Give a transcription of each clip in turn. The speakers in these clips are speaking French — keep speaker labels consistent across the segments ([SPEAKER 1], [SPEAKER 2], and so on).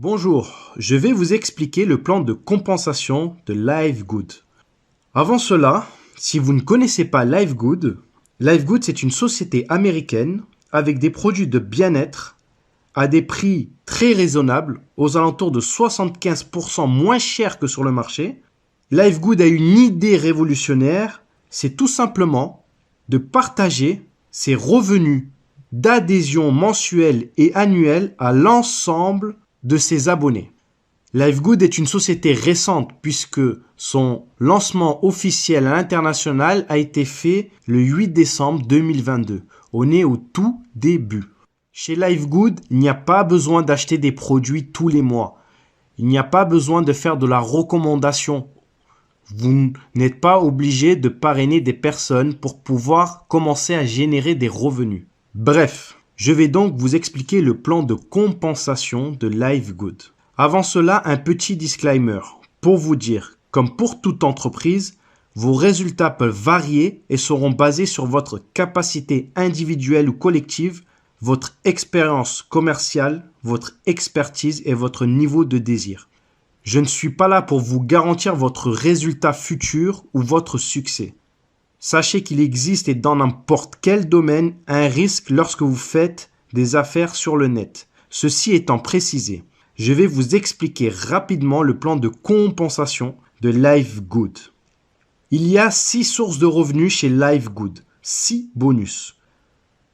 [SPEAKER 1] Bonjour, je vais vous expliquer le plan de compensation de LiveGood. Avant cela, si vous ne connaissez pas LiveGood, LiveGood c'est une société américaine avec des produits de bien-être à des prix très raisonnables, aux alentours de 75% moins chers que sur le marché. LiveGood a une idée révolutionnaire, c'est tout simplement de partager ses revenus d'adhésion mensuelle et annuelle à l'ensemble de ses abonnés. LiveGood est une société récente puisque son lancement officiel à l'international a été fait le 8 décembre 2022. On est au tout début. Chez LiveGood, il n'y a pas besoin d'acheter des produits tous les mois. Il n'y a pas besoin de faire de la recommandation. Vous n'êtes pas obligé de parrainer des personnes pour pouvoir commencer à générer des revenus. Bref, je vais donc vous expliquer le plan de compensation de LiveGood. Avant cela, un petit disclaimer pour vous dire, comme pour toute entreprise, vos résultats peuvent varier et seront basés sur votre capacité individuelle ou collective, votre expérience commerciale, votre expertise et votre niveau de désir. Je ne suis pas là pour vous garantir votre résultat futur ou votre succès. Sachez qu'il existe et dans n'importe quel domaine un risque lorsque vous faites des affaires sur le net. Ceci étant précisé, je vais vous expliquer rapidement le plan de compensation de LiveGood. Il y a 6 sources de revenus chez LiveGood, 6 bonus.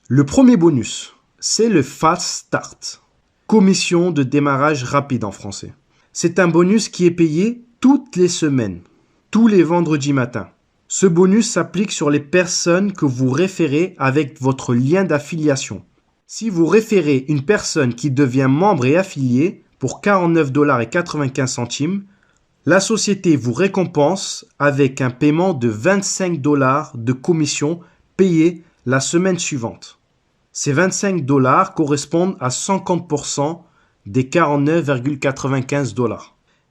[SPEAKER 1] Le premier bonus, c'est le Fast Start, commission de démarrage rapide en français. C'est un bonus qui est payé toutes les semaines, tous les vendredis matins. Ce bonus s'applique sur les personnes que vous référez avec votre lien d'affiliation. Si vous référez une personne qui devient membre et affiliée pour 49,95 $, la société vous récompense avec un paiement de 25 $ de commission payée la semaine suivante. Ces 25 $ correspondent à 50% des 49,95 $.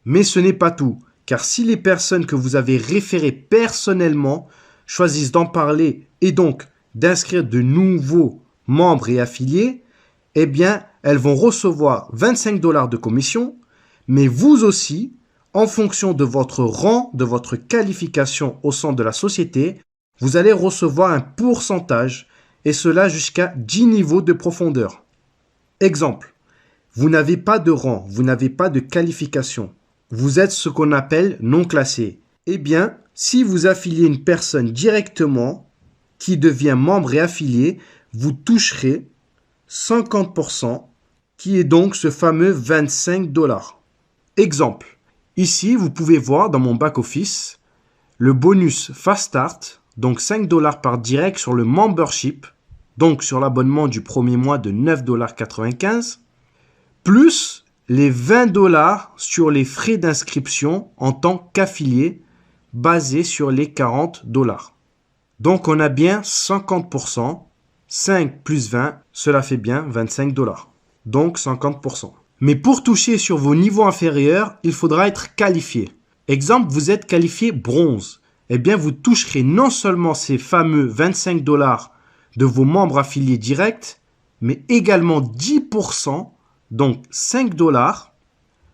[SPEAKER 1] Mais ce n'est pas tout. Car si les personnes que vous avez référées personnellement choisissent d'en parler et donc d'inscrire de nouveaux membres et affiliés, eh bien, elles vont recevoir 25 $ de commission, mais vous aussi, en fonction de votre rang, de votre qualification au sein de la société, vous allez recevoir un pourcentage, et cela jusqu'à 10 niveaux de profondeur. Exemple, vous n'avez pas de rang, vous n'avez pas de qualification. Vous êtes ce qu'on appelle non classé. Eh bien, si vous affiliez une personne directement qui devient membre et affilié, vous toucherez 50%, qui est donc ce fameux 25 $. Exemple, ici vous pouvez voir dans mon back-office le bonus Fast Start, donc 5 $ par direct sur le membership, donc sur l'abonnement du premier mois de 9,95 $, plus les 20 $ sur les frais d'inscription en tant qu'affilié basés sur les 40 $. Donc on a bien 50%, 5 plus 20, cela fait bien 25 $. Donc 50%. Mais pour toucher sur vos niveaux inférieurs, il faudra être qualifié. Exemple, vous êtes qualifié bronze. Eh bien, vous toucherez non seulement ces fameux 25 $ de vos membres affiliés directs, mais également 10%, donc 5 $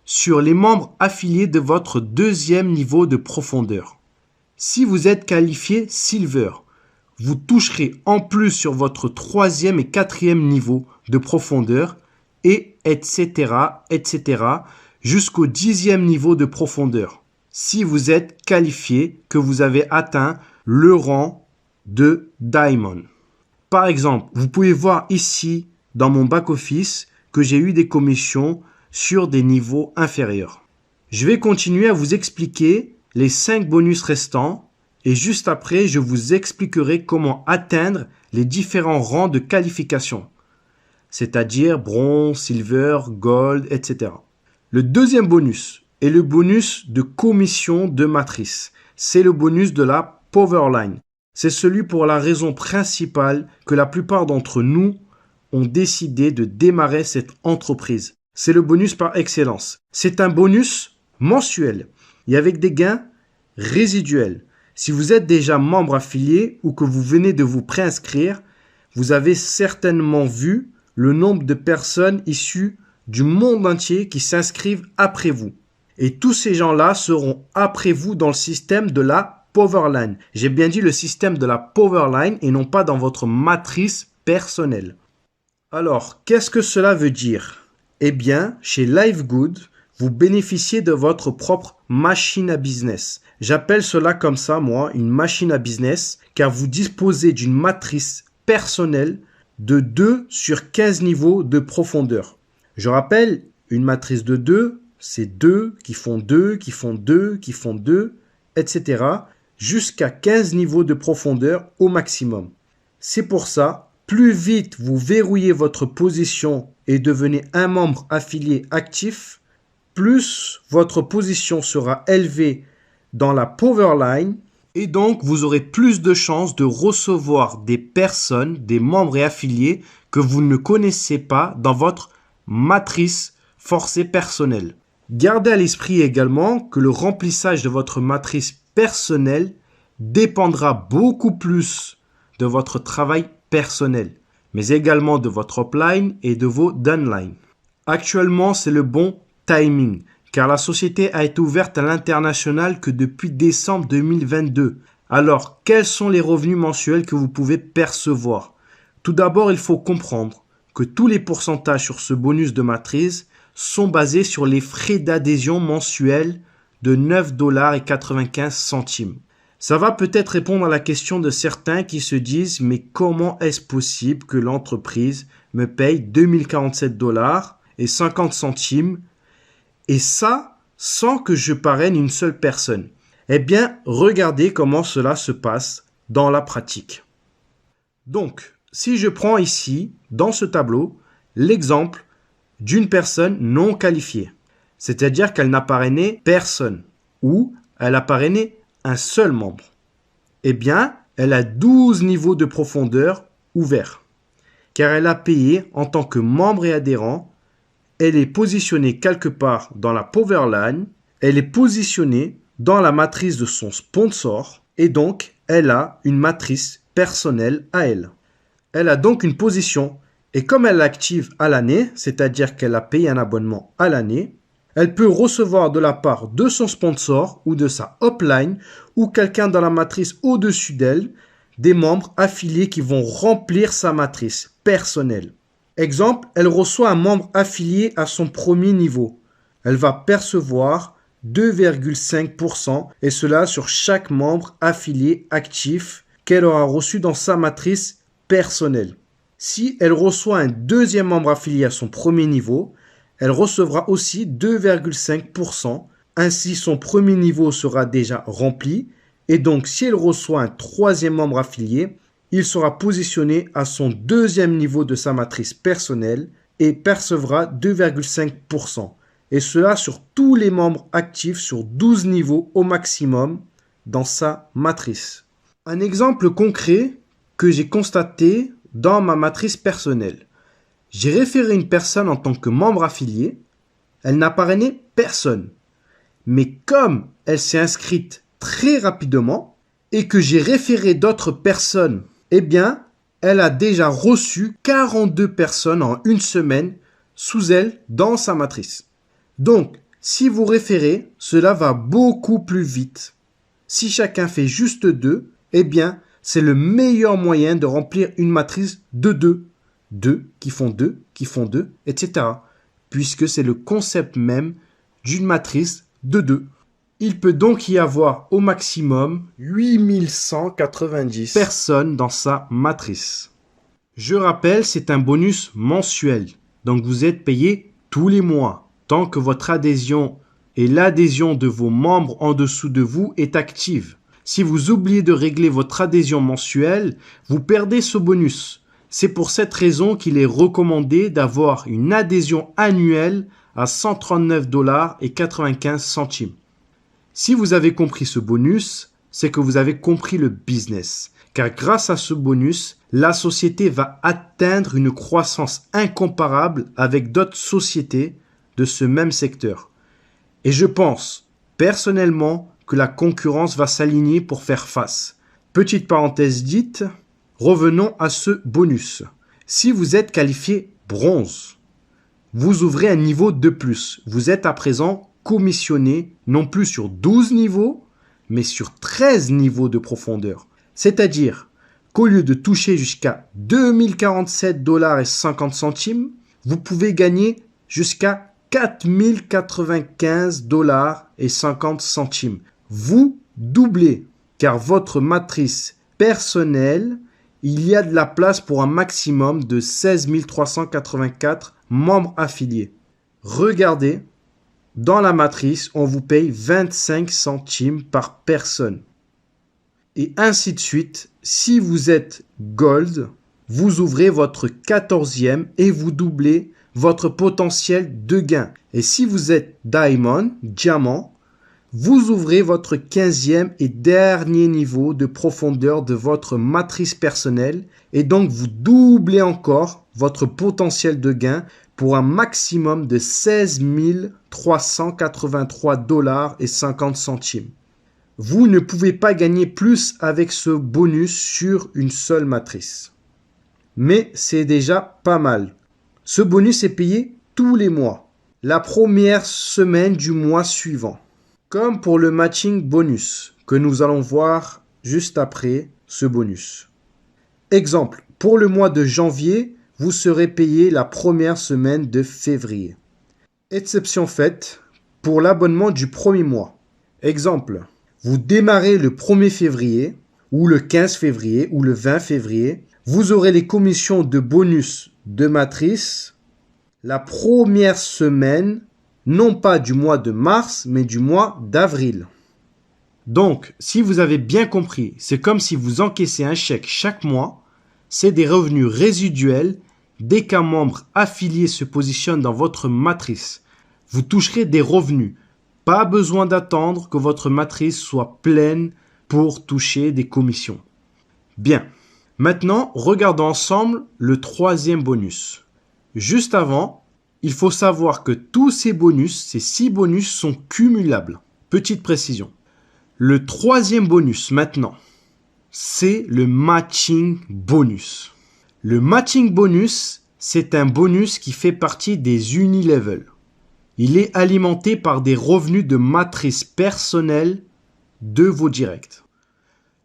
[SPEAKER 1] sur les membres affiliés de votre deuxième niveau de profondeur. Si vous êtes qualifié Silver, vous toucherez en plus sur votre troisième et quatrième niveau de profondeur et etc. jusqu'au 10e niveau de profondeur. Si vous êtes qualifié, que vous avez atteint le rang de Diamond. Par exemple, vous pouvez voir ici dans mon back-office que j'ai eu des commissions sur des niveaux inférieurs. Je vais continuer à vous expliquer les 5 bonus restants et juste après, je vous expliquerai comment atteindre les différents rangs de qualification, c'est-à-dire bronze, silver, gold, etc. Le deuxième bonus est le bonus de commission de matrice. C'est le bonus de la Powerline. C'est celui pour la raison principale que la plupart d'entre nous ont décidé de démarrer cette entreprise. C'est le bonus par excellence. C'est un bonus mensuel et avec des gains résiduels. Si vous êtes déjà membre affilié ou que vous venez de vous préinscrire, vous avez certainement vu le nombre de personnes issues du monde entier qui s'inscrivent après vous. Et tous ces gens-là seront après vous dans le système de la Powerline. J'ai bien dit le système de la Powerline et non pas dans votre matrice personnelle. Alors, qu'est-ce que cela veut dire? Eh bien, chez LiveGood, vous bénéficiez de votre propre machine à business. J'appelle cela comme ça, moi, une machine à business, car vous disposez d'une matrice personnelle de 2 sur 15 niveaux de profondeur. Je rappelle, une matrice de 2, c'est 2 qui font 2, qui font 2, qui font 2, etc. jusqu'à 15 niveaux de profondeur au maximum. C'est pour ça, plus vite vous verrouillez votre position et devenez un membre affilié actif, plus votre position sera élevée dans la Powerline et donc vous aurez plus de chances de recevoir des personnes, des membres et affiliés que vous ne connaissez pas dans votre matrice forcée personnelle. Gardez à l'esprit également que le remplissage de votre matrice personnelle dépendra beaucoup plus de votre travail personnel, mais également de votre upline et de vos downlines. Actuellement, c'est le bon timing, car la société a été ouverte à l'international que depuis décembre 2022. Alors, quels sont les revenus mensuels que vous pouvez percevoir? Tout d'abord, il faut comprendre que tous les pourcentages sur ce bonus de matrice sont basés sur les frais d'adhésion mensuels de 9,95 $. Ça va peut-être répondre à la question de certains qui se disent « Mais comment est-ce possible que l'entreprise me paye 2047 $ et 50 centimes et ça sans que je parraine une seule personne ?» Eh bien, regardez comment cela se passe dans la pratique. Donc, si je prends ici, dans ce tableau, l'exemple d'une personne non qualifiée, c'est-à-dire qu'elle n'a parrainé personne ou elle a parrainé un seul membre, eh bien, elle a 12 niveaux de profondeur ouverts, car elle a payé en tant que membre et adhérent, elle est positionnée quelque part dans la Powerline, elle est positionnée dans la matrice de son sponsor, et donc, elle a une matrice personnelle à elle. Elle a donc une position, et comme elle l'active à l'année, c'est-à-dire qu'elle a payé un abonnement à l'année, elle peut recevoir de la part de son sponsor ou de sa upline ou quelqu'un dans la matrice au-dessus d'elle, des membres affiliés qui vont remplir sa matrice personnelle. Exemple, elle reçoit un membre affilié à son premier niveau. Elle va percevoir 2,5% et cela sur chaque membre affilié actif qu'elle aura reçu dans sa matrice personnelle. Si elle reçoit un deuxième membre affilié à son premier niveau, elle recevra aussi 2,5%. Ainsi, son premier niveau sera déjà rempli. Et donc, si elle reçoit un troisième membre affilié, il sera positionné à son deuxième niveau de sa matrice personnelle et percevra 2,5%. Et cela sur tous les membres actifs sur 12 niveaux au maximum dans sa matrice. Un exemple concret que j'ai constaté dans ma matrice personnelle. J'ai référé une personne en tant que membre affilié. Elle n'a parrainé personne. Mais comme elle s'est inscrite très rapidement et que j'ai référé d'autres personnes, eh bien, elle a déjà reçu 42 personnes en une semaine sous elle dans sa matrice. Donc, si vous référez, cela va beaucoup plus vite. Si chacun fait juste 2, eh bien, c'est le meilleur moyen de remplir une matrice de 2. 2 qui font 2, qui font 2, etc. Puisque c'est le concept même d'une matrice de 2. Il peut donc y avoir au maximum 8190 personnes dans sa matrice. Je rappelle, c'est un bonus mensuel. Donc vous êtes payé tous les mois, tant que votre adhésion et l'adhésion de vos membres en dessous de vous est active. Si vous oubliez de régler votre adhésion mensuelle, vous perdez ce bonus. C'est pour cette raison qu'il est recommandé d'avoir une adhésion annuelle à 139,95 $. Si vous avez compris ce bonus, c'est que vous avez compris le business. Car grâce à ce bonus, la société va atteindre une croissance incomparable avec d'autres sociétés de ce même secteur. Et je pense, personnellement, que la concurrence va s'aligner pour faire face. Petite parenthèse dite, revenons à ce bonus. Si vous êtes qualifié bronze, vous ouvrez un niveau de plus. Vous êtes à présent commissionné non plus sur 12 niveaux, mais sur 13 niveaux de profondeur. C'est-à-dire qu'au lieu de toucher jusqu'à 2047 dollars et 50 centimes, vous pouvez gagner jusqu'à 4095 dollars et 50 centimes. Vous doublez, car votre matrice personnelle, il y a de la place pour un maximum de 16 384 membres affiliés. Regardez, dans la matrice, on vous paye 25 centimes par personne. Et ainsi de suite, si vous êtes Gold, vous ouvrez votre 14e et vous doublez votre potentiel de gain. Et si vous êtes Diamond, Diamant, vous ouvrez votre 15e et dernier niveau de profondeur de votre matrice personnelle et donc vous doublez encore votre potentiel de gain pour un maximum de 16 383 dollars et 50 centimes. Vous ne pouvez pas gagner plus avec ce bonus sur une seule matrice. Mais c'est déjà pas mal. Ce bonus est payé tous les mois, la première semaine du mois suivant. Comme pour le matching bonus que nous allons voir juste après ce bonus. Exemple, pour le mois de janvier, vous serez payé la première semaine de février. Exception faite pour l'abonnement du premier mois. Exemple, vous démarrez le 1er février ou le 15 février ou le 20 février. Vous aurez les commissions de bonus de matrice la première semaine, non pas du mois de mars, mais du mois d'avril. Donc, si vous avez bien compris, c'est comme si vous encaissez un chèque chaque mois. C'est des revenus résiduels dès qu'un membre affilié se positionne dans votre matrice. Vous toucherez des revenus. Pas besoin d'attendre que votre matrice soit pleine pour toucher des commissions. Bien. Maintenant, regardons ensemble le troisième bonus. Juste avant, il faut savoir que tous ces 6 bonus sont cumulables. Petite précision. Le troisième bonus maintenant, c'est le matching bonus. Le matching bonus, c'est un bonus qui fait partie des Unilevel. Il est alimenté par des revenus de matrice personnelle de vos directs.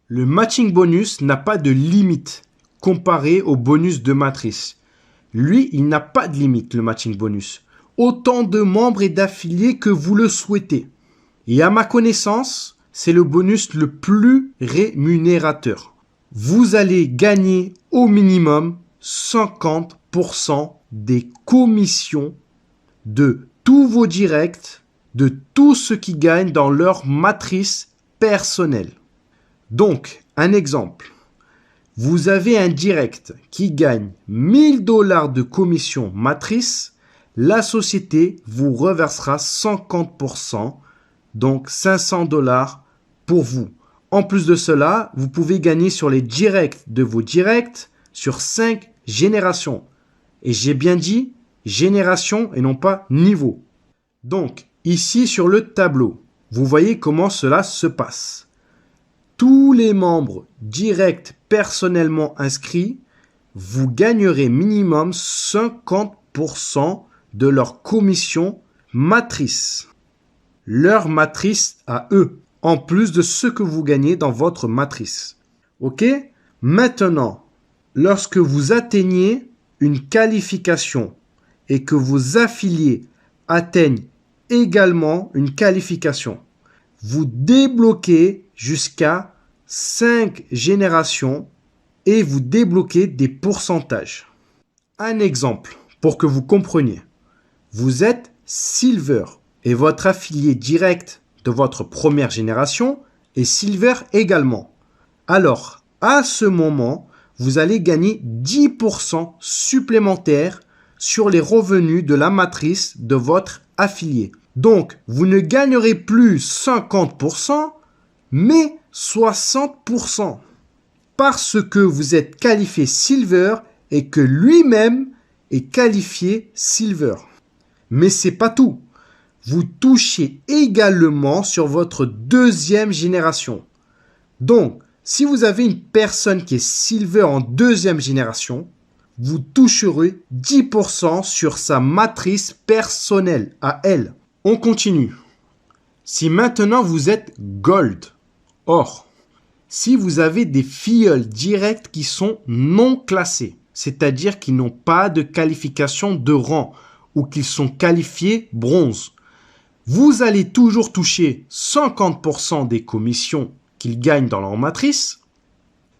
[SPEAKER 1] Le matching bonus n'a pas de limite comparé au bonus de matrice. Lui, il n'a pas de limite, le matching bonus. Autant de membres et d'affiliés que vous le souhaitez. Et à ma connaissance, c'est le bonus le plus rémunérateur. Vous allez gagner au minimum 50% des commissions de tous vos directs, de tous ceux qui gagnent dans leur matrice personnelle. Donc, un exemple. Vous avez un direct qui gagne 1000 dollars de commission matrice. La société vous reversera 50%, donc 500 dollars pour vous. En plus de cela, vous pouvez gagner sur les directs de vos directs sur 5 générations. Et j'ai bien dit génération et non pas niveau. Donc, ici sur le tableau, vous voyez comment cela se passe. Tous les membres directs personnellement inscrits, vous gagnerez minimum 50% de leur commission matrice. Leur matrice à eux, en plus de ce que vous gagnez dans votre matrice. Ok? Maintenant, lorsque vous atteignez une qualification et que vos affiliés atteignent également une qualification, vous débloquez jusqu'à 5 générations et vous débloquez des pourcentages. Un exemple pour que vous compreniez. Vous êtes Silver et votre affilié direct de votre première génération est Silver également. Alors, à ce moment, vous allez gagner 10% supplémentaires sur les revenus de la matrice de votre affilié. Donc, vous ne gagnerez plus 50%, mais 60%. Parce que vous êtes qualifié Silver et que lui-même est qualifié Silver. Mais c'est pas tout. Vous touchez également sur votre deuxième génération. Donc, si vous avez une personne qui est Silver en deuxième génération, vous toucherez 10% sur sa matrice personnelle à elle. On continue. Si maintenant vous êtes Gold, or, si vous avez des filleuls directs qui sont non classés, c'est-à-dire qui n'ont pas de qualification de rang ou qu'ils sont qualifiés bronze, vous allez toujours toucher 50% des commissions qu'ils gagnent dans leur matrice.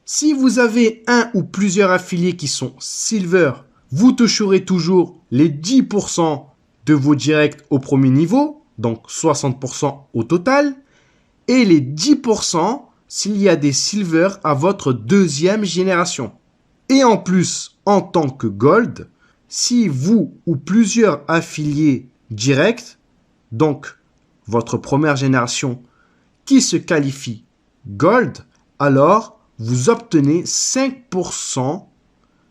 [SPEAKER 1] Si vous avez un ou plusieurs affiliés qui sont silver, vous toucherez toujours les 10% de vos directs au premier niveau, donc 60% au total, et les 10% s'il y a des silver à votre deuxième génération. Et en plus, en tant que gold, si vous ou plusieurs affiliés directs, donc votre première génération, qui se qualifie gold, alors vous obtenez 5%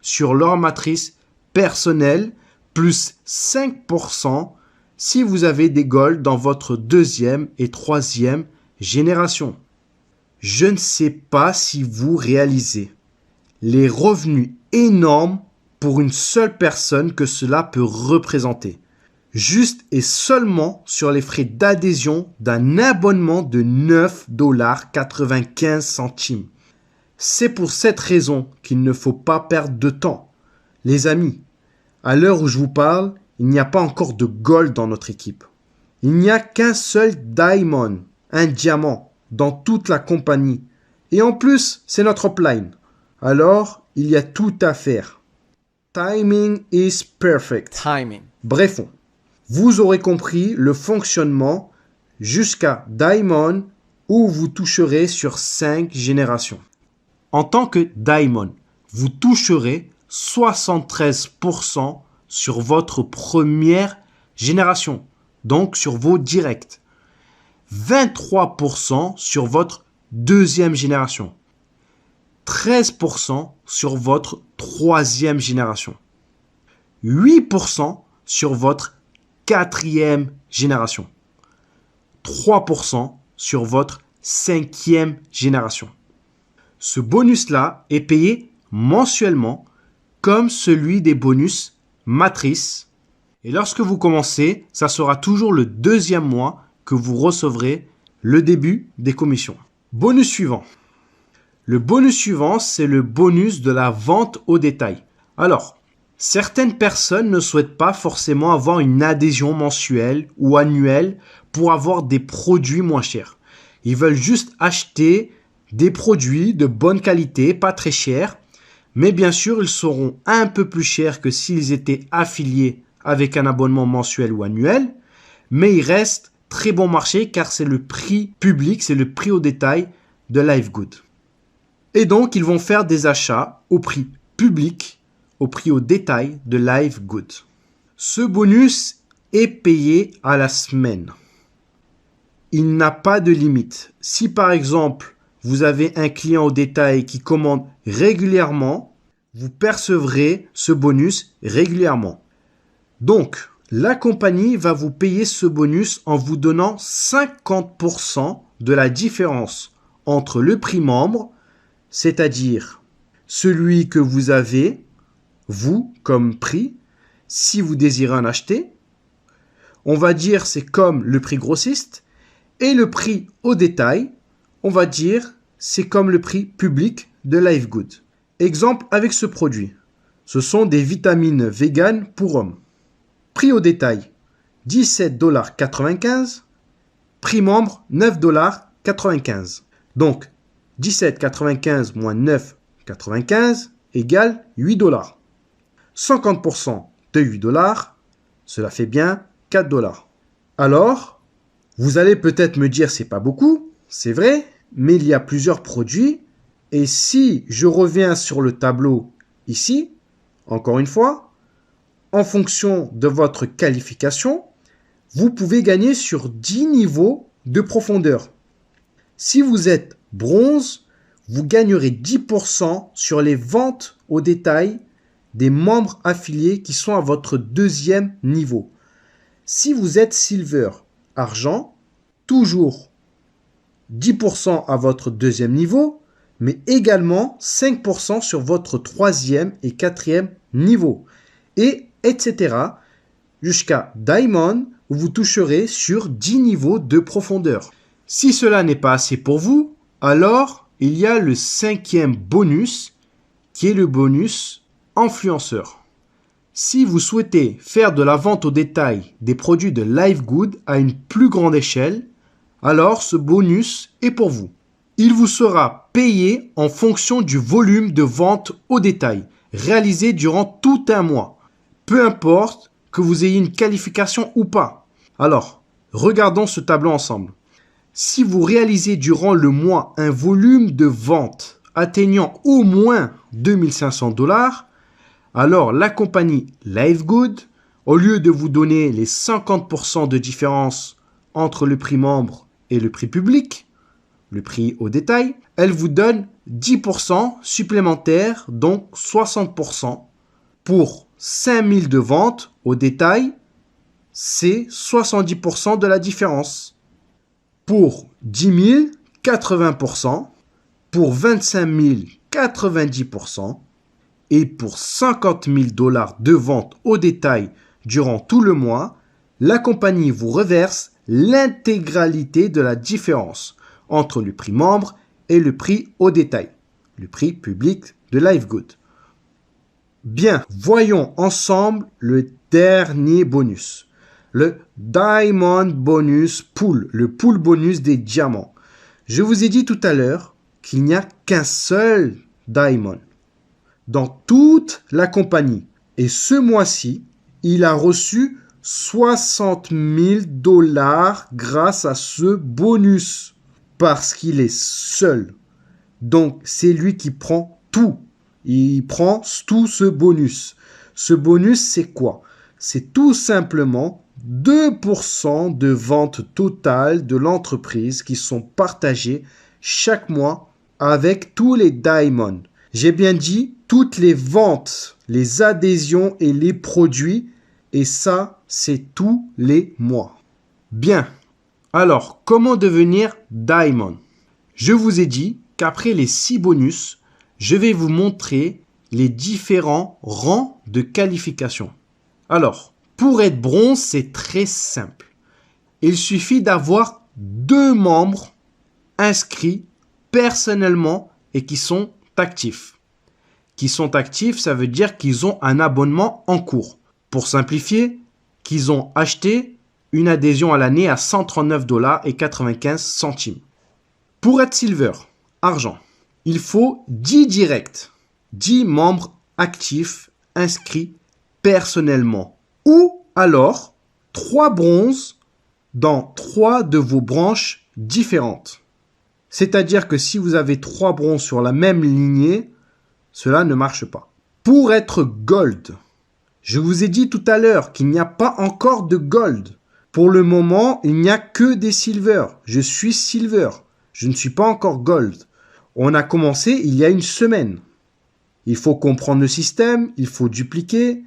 [SPEAKER 1] sur leur matrice personnelle, plus 5% si vous avez des gold dans votre deuxième et troisième génération. Je ne sais pas si vous réalisez les revenus énormes pour une seule personne que cela peut représenter. Juste et seulement sur les frais d'adhésion d'un abonnement de 9,95 $. C'est pour cette raison qu'il ne faut pas perdre de temps. Les amis, à l'heure où je vous parle, il n'y a pas encore de gold dans notre équipe. Il n'y a qu'un seul diamond, un diamant, dans toute la compagnie. Et en plus, c'est notre upline. Alors, il y a tout à faire. Timing is perfect.
[SPEAKER 2] Timing.
[SPEAKER 1] Bref, vous aurez compris le fonctionnement jusqu'à Diamond où vous toucherez sur 5 générations. En tant que Diamond, vous toucherez 73% sur votre première génération, donc sur vos directs. 23% sur votre deuxième génération. 13% sur votre troisième génération. 8% sur votre quatrième génération. 3% sur votre cinquième génération. Ce bonus-là est payé mensuellement comme celui des bonus matrices. Et lorsque vous commencez, ça sera toujours le deuxième mois que vous recevrez le début des commissions. Bonus suivant. Le bonus suivant, c'est le bonus de la vente au détail. Alors, certaines personnes ne souhaitent pas forcément avoir une adhésion mensuelle ou annuelle pour avoir des produits moins chers. Ils veulent juste acheter des produits de bonne qualité, pas très chers, mais bien sûr, ils seront un peu plus chers que s'ils étaient affiliés avec un abonnement mensuel ou annuel, mais ils restent très bon marché car c'est le prix public, c'est le prix au détail de LiveGood. Et donc, ils vont faire des achats au prix public, au prix au détail de LiveGood. Ce bonus est payé à la semaine. Il n'a pas de limite. Si par exemple, vous avez un client au détail qui commande régulièrement, vous percevrez ce bonus régulièrement. Donc, la compagnie va vous payer ce bonus en vous donnant 50% de la différence entre le prix membre, c'est-à-dire celui que vous avez, vous, comme prix, si vous désirez en acheter. On va dire c'est comme le prix grossiste. Et le prix au détail, on va dire c'est comme le prix public de LiveGood. Exemple avec ce produit. Ce sont des vitamines véganes pour hommes. Prix au détail, 17,95 $. Prix membre, 9,95 $. Donc, 17,95 moins 9,95 égale 8 $. 50% de 8 $, cela fait bien 4 $. Alors, vous allez peut-être me dire c'est pas beaucoup, c'est vrai, mais il y a plusieurs produits. Et si je reviens sur le tableau ici, encore une fois, en fonction de votre qualification, vous pouvez gagner sur 10 niveaux de profondeur. Si vous êtes bronze, vous gagnerez 10% sur les ventes au détail des membres affiliés qui sont à votre deuxième niveau. Si vous êtes silver, argent, toujours 10% à votre deuxième niveau, mais également 5% sur votre 3e et 4e niveau, et etc. jusqu'à Diamond, où vous toucherez sur 10 niveaux de profondeur. Si cela n'est pas assez pour vous, alors il y a le 5e bonus, qui est le bonus influenceur. Si vous souhaitez faire de la vente au détail des produits de LiveGood à une plus grande échelle, alors ce bonus est pour vous. Il vous sera payé en fonction du volume de vente au détail, réalisé durant tout un mois. Peu importe que vous ayez une qualification ou pas. Alors, regardons ce tableau ensemble. Si vous réalisez durant le mois un volume de vente atteignant au moins 2500 $, alors la compagnie LiveGood, au lieu de vous donner les 50% de différence entre le prix membre et le prix public, le prix au détail, elle vous donne 10% supplémentaires, donc 60%. Pour 5000 de vente au détail, c'est 70% de la différence. Pour 10 000, 80%. Pour 25 000, 90%. Et pour 50 000 $ de vente au détail durant tout le mois, la compagnie vous reverse l'intégralité de la différence entre le prix membre et le prix au détail, le prix public de LiveGood. Bien, voyons ensemble le dernier bonus, le Diamond Bonus Pool, le pool bonus des diamants. Je vous ai dit tout à l'heure qu'il n'y a qu'un seul Diamond dans toute la compagnie. Et ce mois-ci, il a reçu 60 000 $ grâce à ce bonus. Parce qu'il est seul. Donc, c'est lui qui prend tout. Il prend tout ce bonus. Ce bonus, c'est quoi? C'est tout simplement 2% de vente totale de l'entreprise qui sont partagées chaque mois avec tous les diamonds. J'ai bien dit toutes les ventes, les adhésions et les produits. Et ça, c'est tous les mois. Bien. Alors, comment devenir Diamond? Je vous ai dit qu'après les 6 bonus, je vais vous montrer les différents rangs de qualification. Alors, pour être bronze, c'est très simple. Il suffit d'avoir 2 membres inscrits personnellement et qui sont actifs. Qui sont actifs, ça veut dire qu'ils ont un abonnement en cours. Pour simplifier, qu'ils ont acheté une adhésion à l'année à 139,95 $. Pour être silver, argent, il faut 10 directs, 10 membres actifs inscrits personnellement. Ou alors 3 bronzes dans 3 de vos branches différentes. C'est-à-dire que si vous avez 3 bronzes sur la même lignée, cela ne marche pas. Pour être gold, je vous ai dit tout à l'heure qu'il n'y a pas encore de gold. Pour le moment, il n'y a que des silver. Je suis silver. Je ne suis pas encore gold. On a commencé il y a une semaine. Il faut comprendre le système, il faut dupliquer.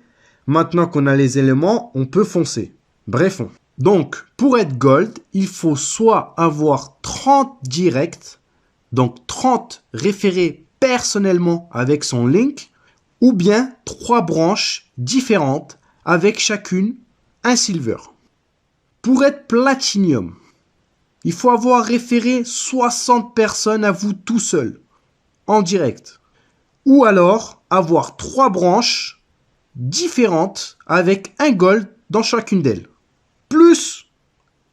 [SPEAKER 1] Maintenant qu'on a les éléments, on peut foncer. Bref. Donc, pour être gold, il faut soit avoir 30 directs, donc 30 référés personnellement avec son link, ou bien 3 branches différentes avec chacune un silver. Pour être platinum, il faut avoir référé 60 personnes à vous tout seul, en direct. Ou alors avoir 3 branches différentes avec un gold dans chacune d'elles. Plus,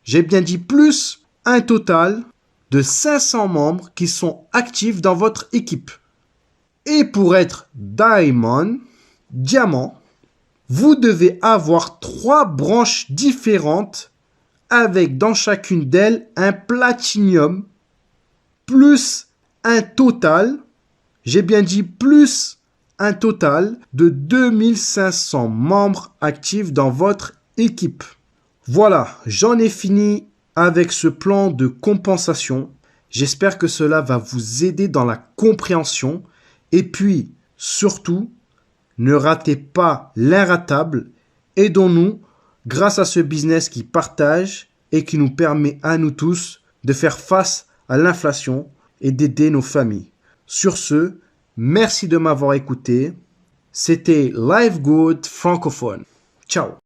[SPEAKER 1] j'ai bien dit plus, un total de 500 membres qui sont actifs dans votre équipe. Et pour être diamond, diamant, vous devez avoir 3 branches différentes avec dans chacune d'elles un platinium plus un total, j'ai bien dit plus un total de 2500 membres actifs dans votre équipe. Voilà, j'en ai fini avec ce plan de compensation. J'espère que cela va vous aider dans la compréhension. Et puis, surtout, ne ratez pas l'inratable. Aidons-nous grâce à ce business qui partage et qui nous permet à nous tous de faire face à l'inflation et d'aider nos familles. Sur ce, merci de m'avoir écouté. C'était Live Good francophone. Ciao.